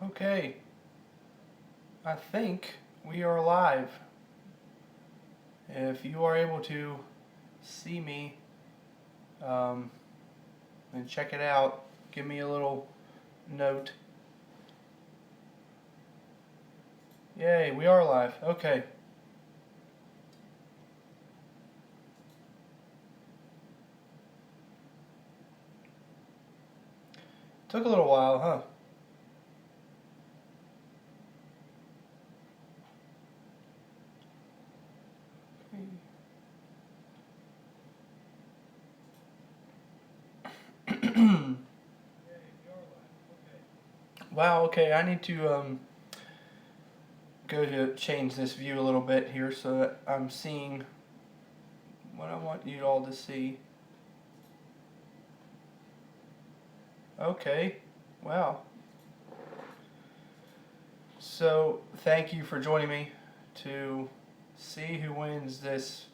Okay, I think we are live. If you are able to see me and check it out, give me a little note. Yay, we are live. Okay. Took a little while, huh? Wow, okay, I need to go to change this view a little bit here so that I'm seeing what I want you all to see. Okay, wow. So, thank you for joining me to see who wins this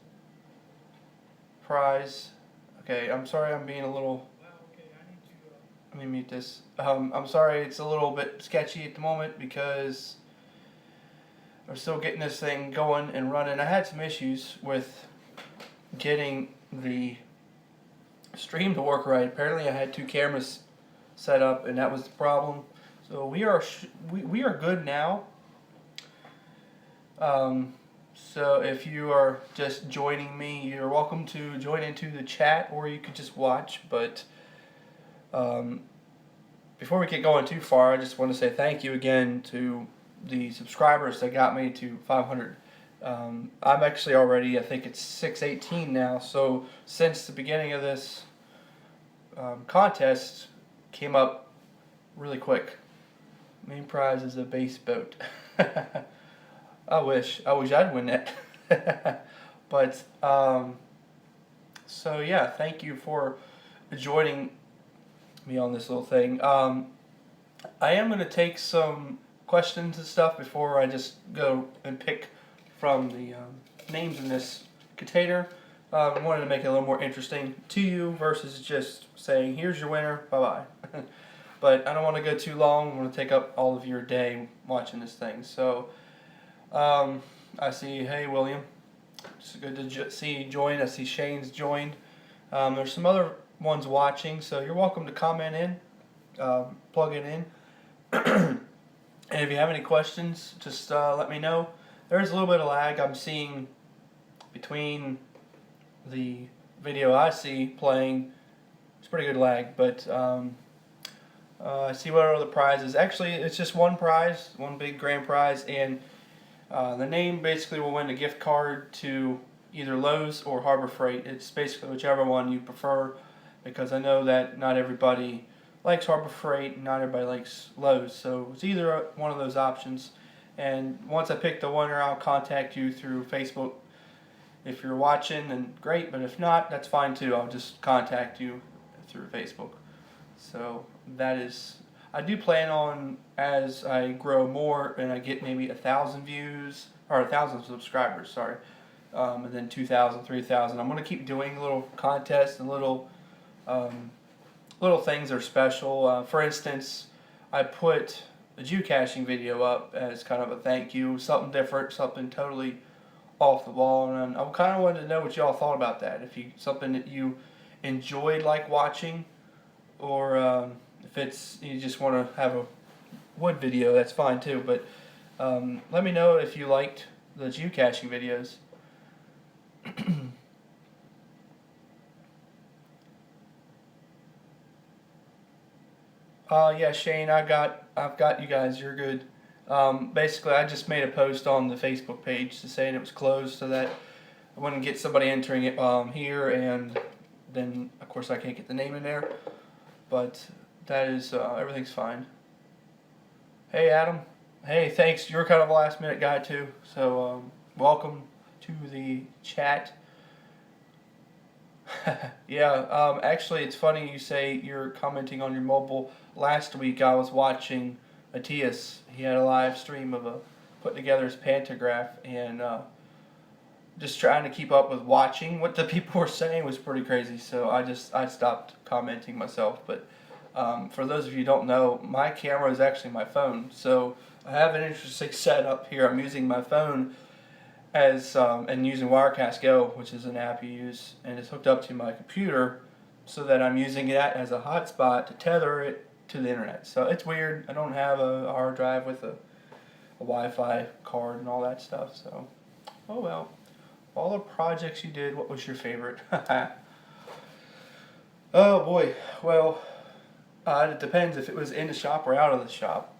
prize. Okay, I'm sorry I'm being a little... Let me mute this. I'm sorry it's a little bit sketchy at the moment because I'm still getting this thing going and running. I had some issues with getting the stream to work right. Apparently I had two cameras set up and that was the problem. So we are good now. So if you are just joining me, you're welcome to join into the chat, or you could just watch. But before we get going too far, I just want to say thank you again to the subscribers that got me to 500. I'm actually already, I think it's 618 now. So since the beginning of this contest, came up really quick. Main prize is a bass boat. I wish I'd win that. But so yeah, thank you for joining me on this little thing. I am going to take some questions and stuff before I just go and pick from the names in this container. I wanted to make it a little more interesting to you versus just saying, here's your winner, bye-bye. But I don't want to go too long. I want to take up all of your day watching this thing. So I see, hey William, it's good to see you join. I see Shane's joined. There's some other ones watching, so you're welcome to comment in, plug it in. And if you have any questions, just let me know. There's a little bit of lag I'm seeing between the video I see playing. It's pretty good lag, but I see what are the prizes. Actually, it's just one prize, one big grand prize, and the name basically will win a gift card to either Lowe's or Harbor Freight. It's basically whichever one you prefer, because I know that not everybody likes Harbor Freight and not everybody likes Lowe's. So it's either one of those options. And once I pick the winner, I'll contact you through Facebook. If you're watching, then great, but if not, that's fine too. I'll just contact you through Facebook. So that is, I do plan on, as I grow more and I get maybe 1,000 views, or 1,000 subscribers, sorry, and then 2,000, 3,000, I'm going to keep doing little contests and little things that are special. For instance, I put a geocaching video up as kind of a thank you, something different, something totally off the wall, and I kind of wanted to know what y'all thought about that. If you something that you enjoyed like watching, or if it's you just want to have a wood video, that's fine too. But let me know if you liked the geocaching videos. Yeah, Shane, I've got you guys. You're good. Basically, I just made a post on the Facebook page to saying it was closed, so that I want to get somebody entering it here, and then of course I can't get the name in there. But that is everything's fine. Hey Adam. Hey, thanks. You're kind of a last minute guy too. So welcome to the chat. Yeah, actually it's funny you say you're commenting on your mobile. Last week I was watching Matthias. He had a live stream of putting together his pantograph, and just trying to keep up with watching what the people were saying was pretty crazy. So I stopped commenting myself. But For those of you who don't know, my camera is actually my phone. So I have an interesting setup here. I'm using my phone as and using Wirecast Go, which is an app you use, and it's hooked up to my computer, so that I'm using that as a hotspot to tether it to the internet. So it's weird. I don't have a hard drive with a Wi-Fi card and all that stuff. So, oh well. All the projects you did, what was your favorite? Oh boy. Well, it depends if it was in the shop or out of the shop.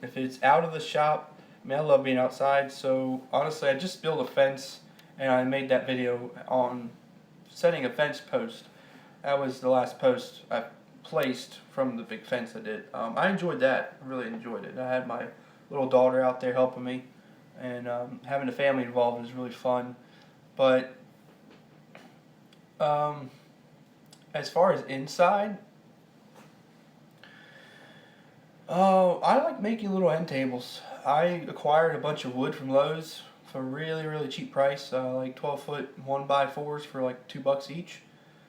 If it's out of the shop, I mean, I love being outside. So honestly, I just built a fence, and I made that video on setting a fence post. That was the last post I placed from the big fence I did. I enjoyed that. I really enjoyed it. I had my little daughter out there helping me, and having the family involved is really fun. But as far as inside, oh, I like making little end tables. I acquired a bunch of wood from Lowe's for a really, really cheap price, like 12-foot 1x4s for like $2 each.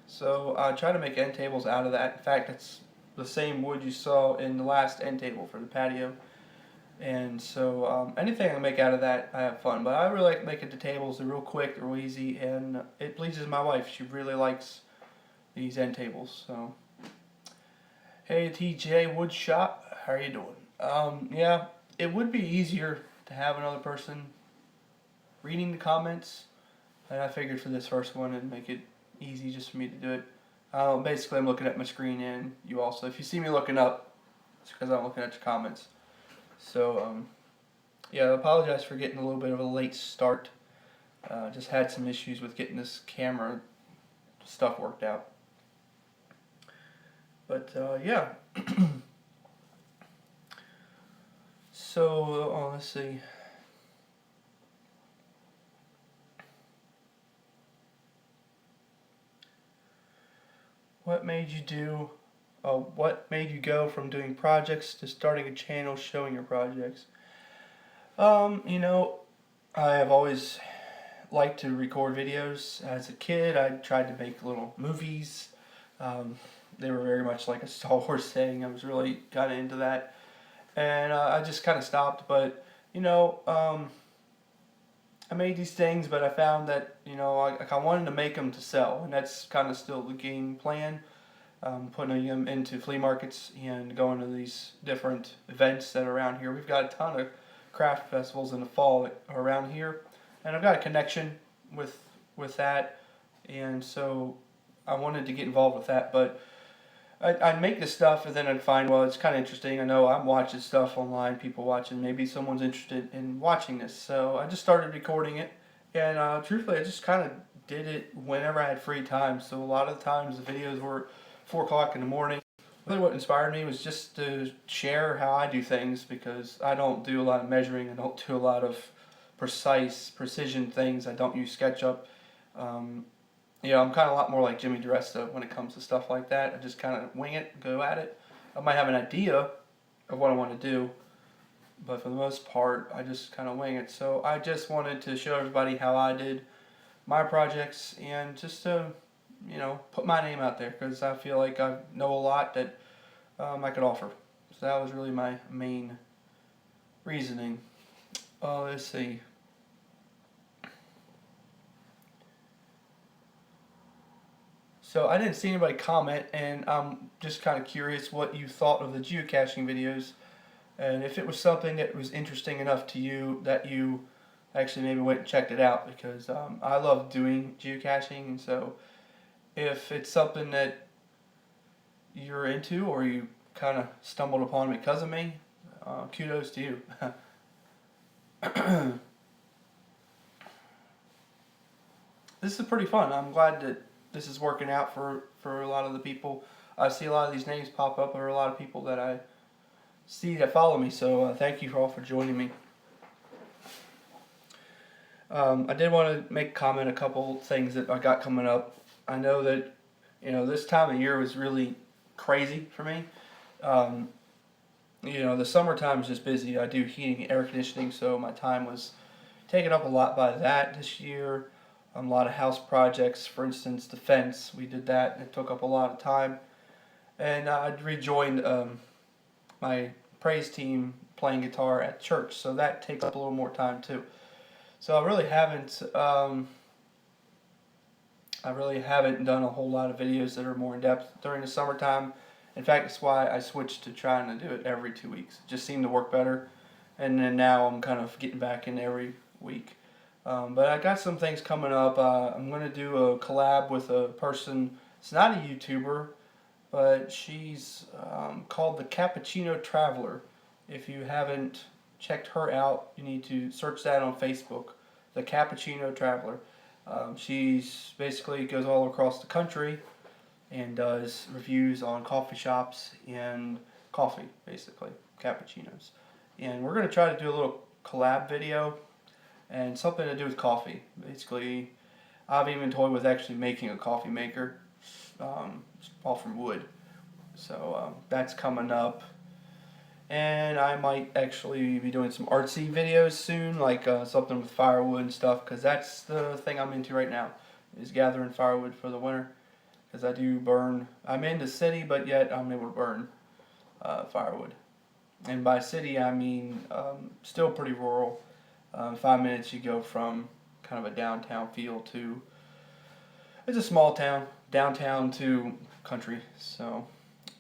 So I try to make end tables out of that. In fact, it's the same wood you saw in the last end table for the patio. And so anything I make out of that, I have fun. But I really like making the tables. They're real quick, they're real easy, and it pleases my wife. She really likes these end tables. So, hey TJ Wood Shop, how are you doing? Yeah, it would be easier to have another person reading the comments. And I figured for this first one it'd make it easy just for me to do it. Basically, I'm looking at my screen, and you also. If you see me looking up, it's because I'm looking at your comments. So, yeah, I apologize for getting a little bit of a late start. Just had some issues with getting this camera stuff worked out. But, yeah. So, let's see. What made you go from doing projects to starting a channel showing your projects? You know, I have always liked to record videos. As a kid, I tried to make little movies. They were very much like a Star Wars thing. I was really kind of into that. And I just kind of stopped. But, you know, I made these things, but I found that, you know, I wanted to make them to sell. And that's kind of still the game plan. Putting them into flea markets and going to these different events that are around here. We've got a ton of craft festivals in the fall around here, and I've got a connection with that, and so I wanted to get involved with that. But I'd make this stuff, and then I'd find, well, it's kind of interesting. I know I'm watching stuff online, people watching. Maybe someone's interested in watching this, so I just started recording it, and truthfully, I just kind of did it whenever I had free time. So a lot of the times the videos were 4 o'clock in the morning. Really what inspired me was just to share how I do things, because I don't do a lot of measuring. I don't do a lot of precision things. I don't use SketchUp. You know, I'm kind of a lot more like Jimmy DiResta when it comes to stuff like that. I just kind of wing it, go at it. I might have an idea of what I want to do, but for the most part, I just kind of wing it. So I just wanted to show everybody how I did my projects, and just to, you know, put my name out there, because I feel like I know a lot that I could offer. So that was really my main reasoning. Let's see. So I didn't see anybody comment, and I'm just kind of curious what you thought of the geocaching videos, and if it was something that was interesting enough to you that you actually maybe went and checked it out, because I love doing geocaching, and so if it's something that you're into or you kind of stumbled upon because of me, kudos to you. This is pretty fun. I'm glad that this is working out for a lot of the people. I see a lot of these names pop up. There are a lot of people that I see that follow me, so thank you all for joining me. I did want to make a comment, a couple things that I got coming up. I know that, you know, this time of year was really crazy for me. You know, the summertime is just busy. I do heating and air conditioning, so my time was taken up a lot by that this year. A lot of house projects, for instance, the fence, we did that, and it took up a lot of time. and I rejoined my praise team playing guitar at church, so that takes up a little more time too. So I really haven't done a whole lot of videos that are more in depth during the summertime. In fact, that's why I switched to trying to do it every 2 weeks. It just seemed to work better, and then now I'm kind of getting back in every week. But I got some things coming up. I'm going to do a collab with a person. It's not a YouTuber, but she's called the Cappuccino Traveler. If you haven't checked her out, you need to search that on Facebook, the Cappuccino Traveler. She's basically goes all across the country and does reviews on coffee shops and coffee, basically, cappuccinos. And we're going to try to do a little collab video and something to do with coffee. Basically, I've even toyed with actually making a coffee maker, all from wood. So that's coming up. And I might actually be doing some artsy videos soon, like something with firewood and stuff, because that's the thing I'm into right now, is gathering firewood for the winter. Because I do burn, I'm in the city, but yet I'm able to burn firewood. And by city, I mean still pretty rural. 5 minutes you go from kind of a downtown feel to, it's a small town, downtown to country. So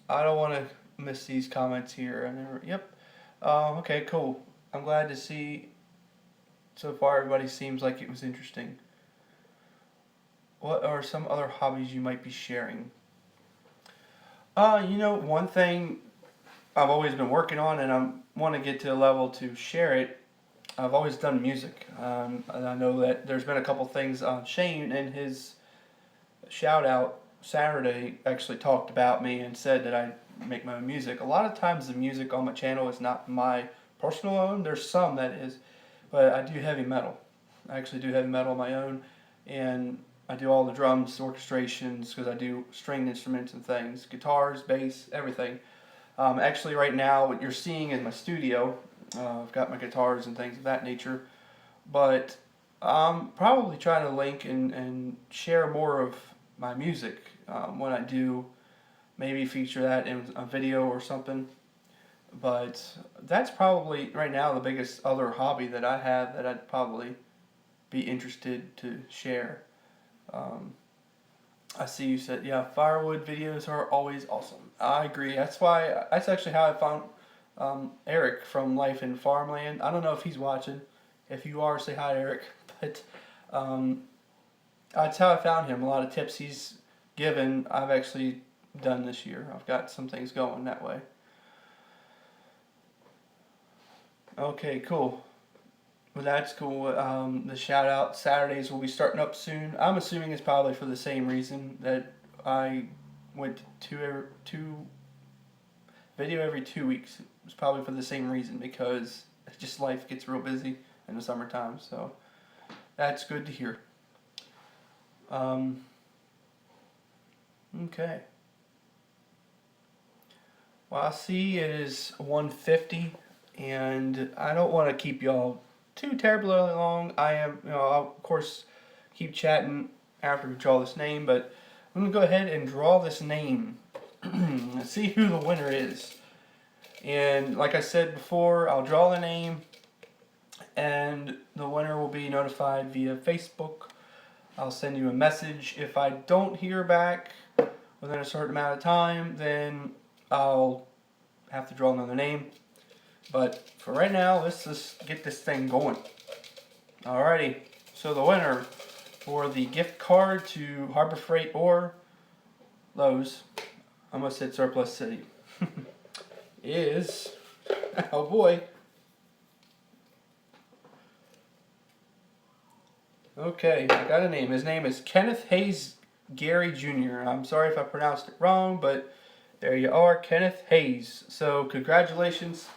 I don't want to miss these comments here. Yep. Okay, cool. I'm glad to see so far everybody seems like it was interesting. What are some other hobbies you might be sharing? One thing I've always been working on, and I want to get to a level to share it. I've always done music, and I know that there's been a couple things. Shane, in his shout out Saturday, actually talked about me and said that I make my own music. A lot of times, the music on my channel is not my personal own. There's some that is, but I do heavy metal. I actually do heavy metal on my own, and I do all the drums, orchestrations, because I do stringed instruments and things, guitars, bass, everything. Actually, right now, what you're seeing in my studio, I've got my guitars and things of that nature, but I'm probably trying to link and share more of my music when I do, maybe feature that in a video or something. But that's probably, right now, the biggest other hobby that I have that I'd probably be interested to share. I see you said, yeah, firewood videos are always awesome. I agree. That's actually how I found Eric from Life in Farmland. I don't know if he's watching. If you are, say hi, Eric. But that's how I found him. A lot of tips he's given, I've actually done this year. I've got some things going that way. Okay, cool. Well, that's cool. The shout out Saturdays will be starting up soon. I'm assuming it's probably for the same reason that I went to video every 2 weeks. It's probably for the same reason, because just life gets real busy in the summertime. So that's good to hear. Okay. Well, I see it is 1:50, and I don't want to keep y'all too terribly long. I'll of course keep chatting after we draw this name, but I'm going to go ahead and draw this name. Let's see who the winner is. And like I said before, I'll draw the name, and the winner will be notified via Facebook. I'll send you a message. If I don't hear back within a certain amount of time, then I'll have to draw another name. But for right now, let's just get this thing going. Alrighty, so the winner for the gift card to Harbor Freight or Lowe's, I almost said Surplus City, is, oh boy. Okay, I got a name. His name is Kenneth Hayes Gary Jr. I'm sorry if I pronounced it wrong, but there you are, Kenneth Hayes. So congratulations.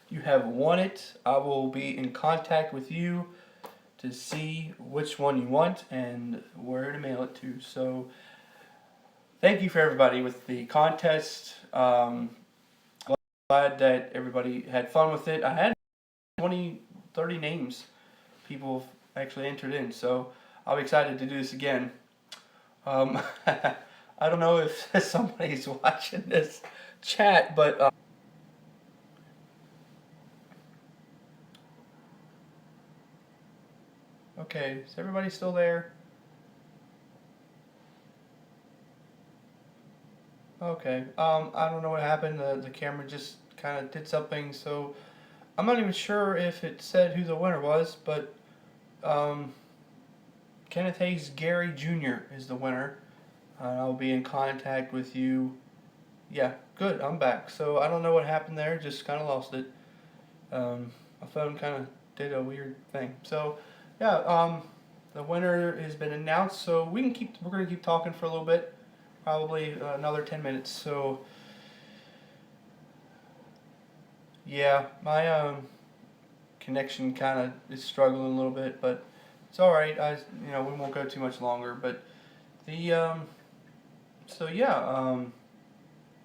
You have won it. I will be in contact with you to see which one you want and where to mail it to. So thank you for everybody with the contest. Glad that everybody had fun with it. I had 20, 30 names people actually entered in. So I'll be excited to do this again. I don't know if somebody's watching this chat, but okay, is everybody still there? Okay, I don't know what happened. The camera just kind of did something, so I'm not even sure if it said who the winner was, but um, Kenneth Hayes Gary Jr. is the winner. I'll be in contact with you. Yeah, good. I'm back. So I don't know what happened there. Just kind of lost it. My phone kind of did a weird thing. So yeah, the winner has been announced. So we're gonna keep talking for a little bit, probably another 10 minutes. So yeah, my connection kind of is struggling a little bit, but it's all right. We won't go too much longer. But the so yeah,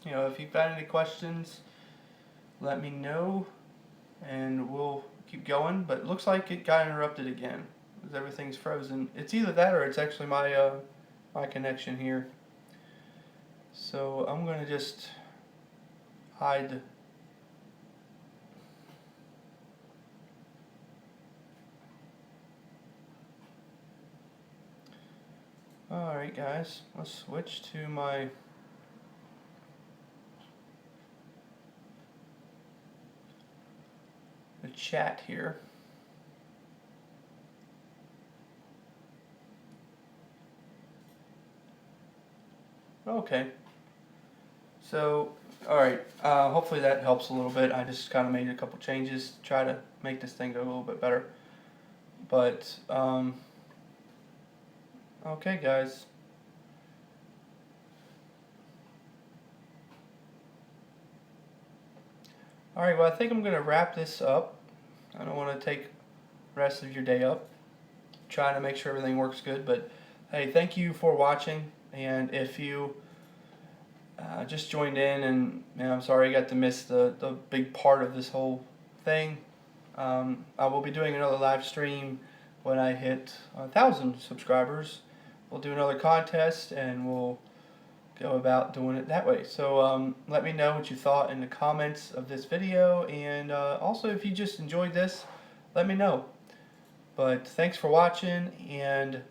if you've got any questions, let me know, and we'll keep going. But it looks like it got interrupted again, because everything's frozen. It's either that or it's actually my connection here. So I'm gonna just hide. Alright guys, let's switch to my the chat here. Okay. So, alright, hopefully that helps a little bit. I just kind of made a couple changes to try to make this thing go a little bit better. But, okay guys. Alright, well I think I'm going to wrap this up. I don't want to take the rest of your day up. Trying to make sure everything works good, but hey, thank you for watching, and if you just joined in, and I'm sorry you got to miss the big part of this whole thing. I will be doing another live stream when I hit 1,000 subscribers. We'll do another contest, and we'll go about doing it that way. So let me know what you thought in the comments of this video, and also if you just enjoyed this, let me know. But thanks for watching, and